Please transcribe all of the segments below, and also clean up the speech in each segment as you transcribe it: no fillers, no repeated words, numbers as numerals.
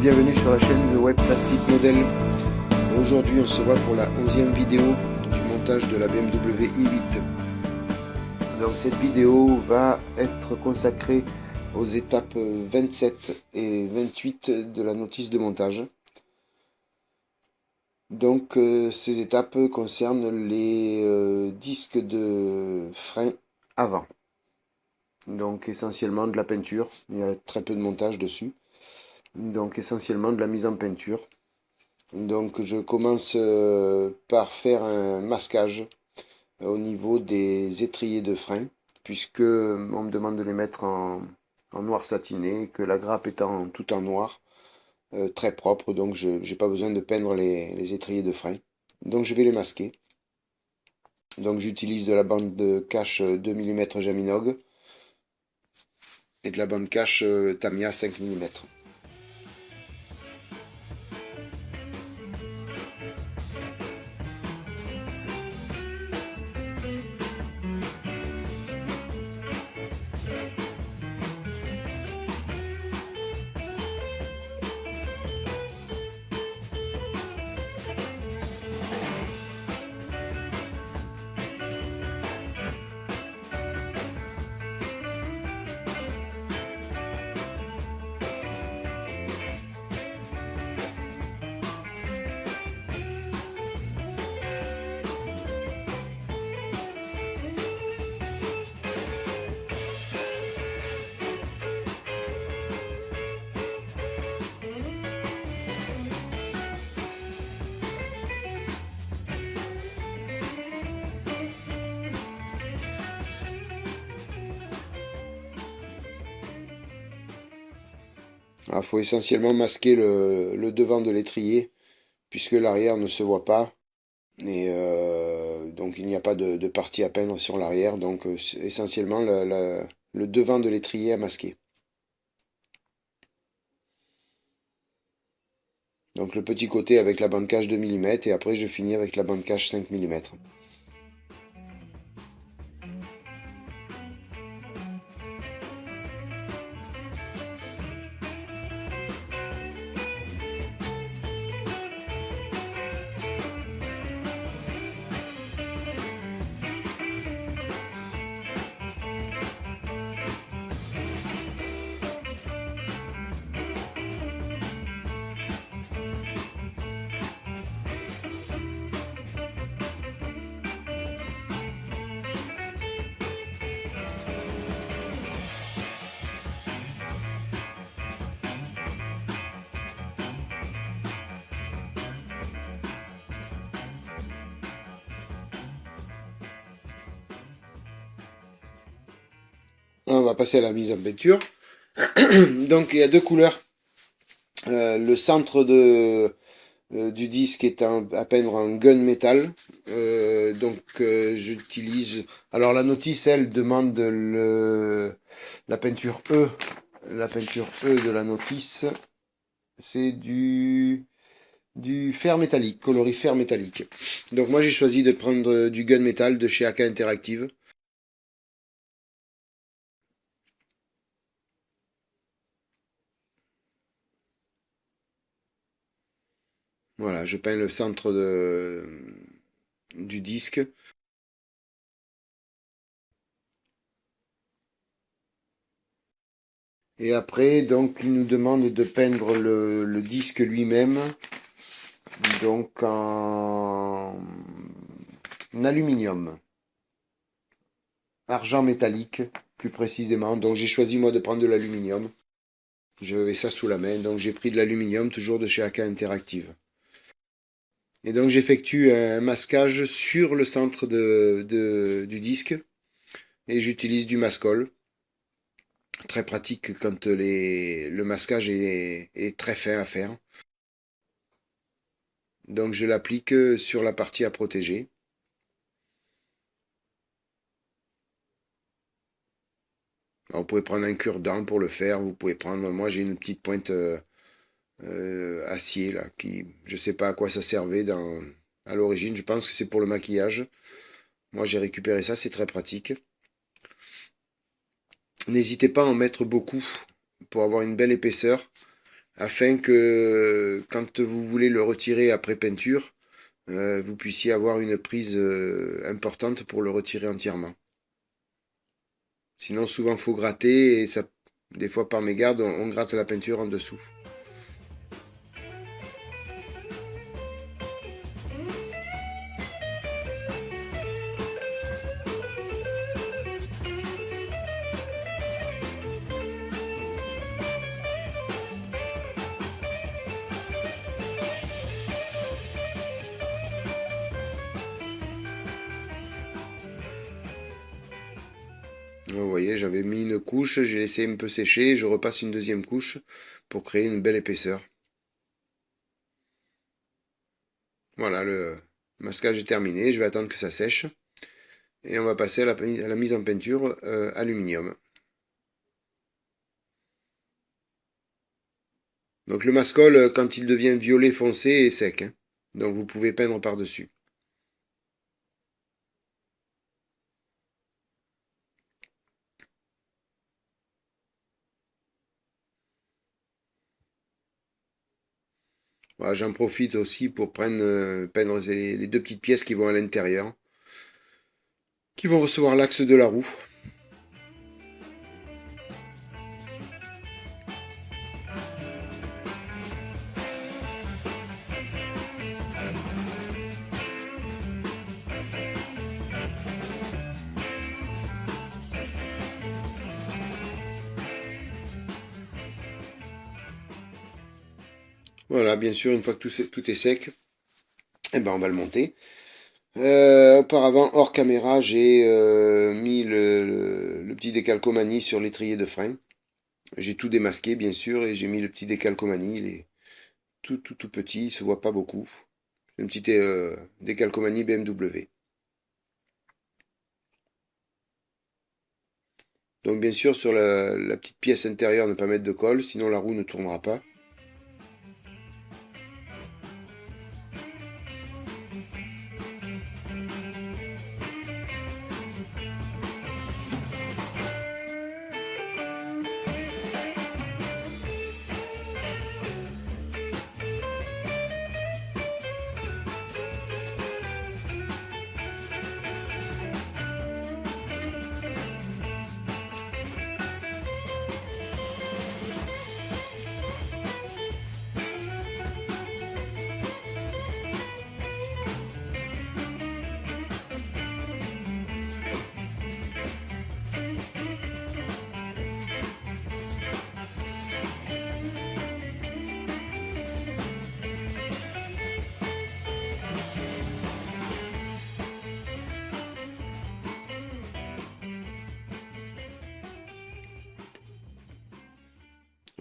bienvenue sur la chaîne de Web Plastic Model. Aujourd'hui on se voit pour la 11e vidéo du montage de la BMW i8. Donc cette vidéo va être consacrée aux étapes 27 et 28 de la notice de montage. Donc ces étapes concernent les disques de frein avant. Donc essentiellement de la peinture, il y a très peu de montage dessus. Donc essentiellement de la mise en peinture. Donc je commence par faire un masquage au niveau des étriers de frein, puisque on me demande de les mettre en noir satiné, que la grappe étant tout en noir, très propre, donc je n'ai pas besoin de peindre les étriers de frein. Donc je vais les masquer. Donc j'utilise de la bande de cache 2 mm Jaminog et de la bande cache Tamiya 5 mm. Il faut essentiellement masquer le devant de l'étrier, puisque l'arrière ne se voit pas. Et donc il n'y a pas de partie à peindre sur l'arrière. Donc essentiellement le devant de l'étrier à masquer. Donc le petit côté avec la bande cache 2 mm et après je finis avec la bande cache 5 mm. Là, on va passer à la mise en peinture. Donc il y a deux couleurs. Le centre du disque est à peindre en gunmetal. J'utilise. Alors la notice, elle, demande la peinture E. La peinture E de la notice, c'est du fer métallique, coloris fer métallique. Donc moi j'ai choisi de prendre du gunmetal de chez AK Interactive. Voilà, je peins le centre du disque. Et après, donc, il nous demande de peindre le disque lui-même, donc en aluminium, argent métallique, plus précisément. Donc j'ai choisi moi de prendre de l'aluminium. J'avais ça sous la main, donc j'ai pris de l'aluminium, toujours de chez AK Interactive. Et donc j'effectue un masquage sur le centre du disque, et j'utilise du mascol. Très pratique quand le masquage est très fin à faire. Donc je l'applique sur la partie à protéger. Alors, vous pouvez prendre un cure-dent pour le faire. Vous pouvez prendre, moi j'ai une petite pointe acier là, qui je sais pas à quoi ça servait à l'origine. Je pense que c'est pour le maquillage. Moi j'ai récupéré ça, c'est très pratique. N'hésitez pas à en mettre beaucoup pour avoir une belle épaisseur. afin que quand vous voulez le retirer après peinture, vous puissiez avoir une prise importante pour le retirer entièrement. Sinon, souvent, il faut gratter et ça, des fois, par mégarde, on gratte la peinture en dessous. Vous voyez, j'avais mis une couche, j'ai laissé un peu sécher, je repasse une deuxième couche pour créer une belle épaisseur. Voilà, le masquage est terminé, je vais attendre que ça sèche. Et on va passer à la mise en peinture aluminium. Donc le mascol, quand il devient violet foncé, est sec, hein. Donc vous pouvez peindre par-dessus. Voilà, j'en profite aussi pour peindre les deux petites pièces qui vont à l'intérieur, qui vont recevoir l'axe de la roue. Voilà, bien sûr, une fois que tout est sec, eh ben on va le monter. Auparavant, hors caméra, j'ai mis le petit décalcomanie sur l'étrier de frein. J'ai tout démasqué, bien sûr, et j'ai mis le petit décalcomanie. Il est tout petit, il se voit pas beaucoup. Un petit décalcomanie BMW. Donc bien sûr, sur la petite pièce intérieure, ne pas mettre de colle, sinon la roue ne tournera pas.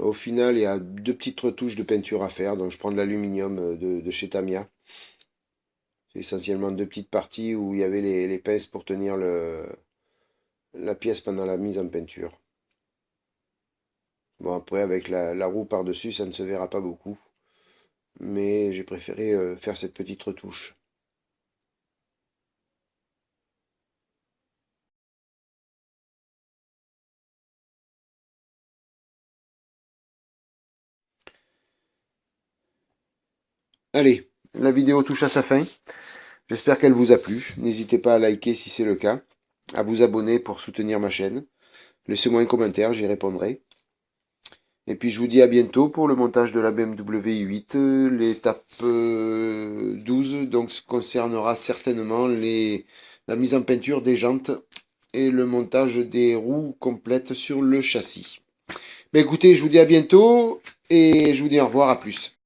Au final, il y a deux petites retouches de peinture à faire. Donc je prends de l'aluminium de chez Tamiya. C'est essentiellement deux petites parties où il y avait les pinces pour tenir la pièce pendant la mise en peinture. Bon, après, avec la roue par-dessus, ça ne se verra pas beaucoup. Mais j'ai préféré faire cette petite retouche. Allez, la vidéo touche à sa fin. J'espère qu'elle vous a plu. N'hésitez pas à liker si c'est le cas, à vous abonner pour soutenir ma chaîne. Laissez-moi un commentaire, j'y répondrai. Et puis je vous dis à bientôt pour le montage de la BMW i8. L'étape 12 donc concernera certainement la mise en peinture des jantes et le montage des roues complètes sur le châssis. Mais écoutez, je vous dis à bientôt et je vous dis au revoir, à plus.